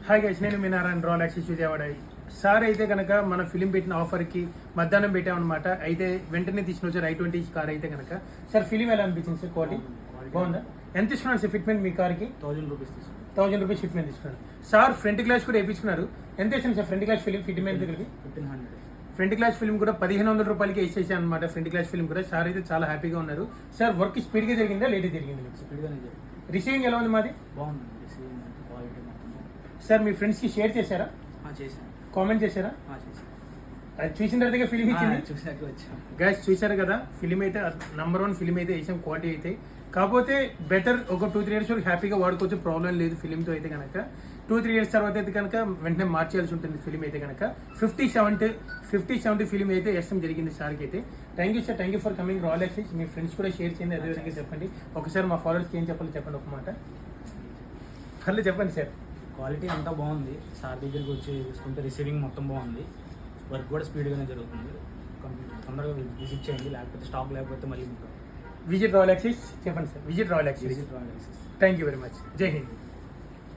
Hi guys, నేను మీ Narayana Royal Axis Vijayawada. Sir అయితే కనుక మన ఫిలిం పెట్టిన ఆఫర్కి మధ్యాహ్నం పెట్టామన్నమాట. అయితే వెంటనే తీసుకుని వచ్చారు i20 కార్ అయితే కనుక. సార్ ఫిలిం ఎలా అనిపించింది సార్? క్వాలిటీ బాగుందా? ఎంత ఇస్తున్నాడు సార్ ఫిట్మెంట్ మీ కార్కి? 1000 రూపీస్ తీసుకున్నాను. 1000 రూపీస్ ఫిట్మెంట్ తీసుకున్నారు సార్. ఫ్రంట్ గ్లాస్ కూడా వేయించుకున్నారు. ఎంత వేసాను sir front glass film fitment దగ్గరికి? 1500. ఫ్రంట్ గ్లాస్ ఫిల్మ్ కూడా 1500 రూపాయలకి వేసేసాను అనమాట. ఫ్రంట్ గ్లాస్ ఫిల్మ్ కూడా సార్ అయితే చాలా హ్యాపీగా ఉన్నారు. సార్ వర్క్ స్పీడ్గా జరిగిందా లేట్ జరిగింది? స్పీడ్గానే జరిగింది. రిసీవింగ్ ఎలా ఉంది మాది? బాగుంది. రిసీవింగ్ క్వాలిటీ మొత్తం సార్ మీ ఫ్రెండ్స్కి షేర్ చేశారా? చేశాను. కామెంట్ చేశారా? చేశాను. అది చూసిన తర్వాత ఫిలిం ఇచ్చింది. చూసాక వచ్చాను. గైస్ చూశారు కదా, ఫిలిం అయితే #1 ఫిలిం అయితే వేసాం. క్వాలిటీ అయితే కాకపోతే బెటర్. ఒక 2-3 ఇయర్స్ వరకు హ్యాపీగా వాడుకోవచ్చు, ప్రాబ్లం లేదు ఫిలింతో అయితే కనుక. 2-3 ఇయర్స్ తర్వాత అయితే కనుక వెంటనే మార్చేయాల్సి ఉంటుంది ఫిలిం అయితే కనుక. 50-70 ఫిలిం అయితే వేస్తాం జరిగింది సార్కి అయితే. Thank you sir, thank you for coming royal axis. Me friends కూడా షేర్ చేయండి, అదేవిధంగా చెప్పండి. ఒకసారి మా ఫాలోవర్స్కి ఏం చెప్పాలి చెప్పండి ఒక మాట. పర్లేదు చెప్పండి సార్. క్వాలిటీ అంతా బాగుంది. సార్ దగ్గరికి వచ్చి చూసుకుంటే రిసీవింగ్ మొత్తం బాగుంది. వర్క్ కూడా స్పీడ్గానే జరుగుతుంది. తొందరగా విజిట్ చేయండి, లేకపోతే స్టాక్ లేకపోతే మళ్ళీ విజిట్ రాయల్ యాక్సిస్ చెప్పండి sir. Visit Royal Axis. Visit రావాలి. Thank you very much. జై హింద్.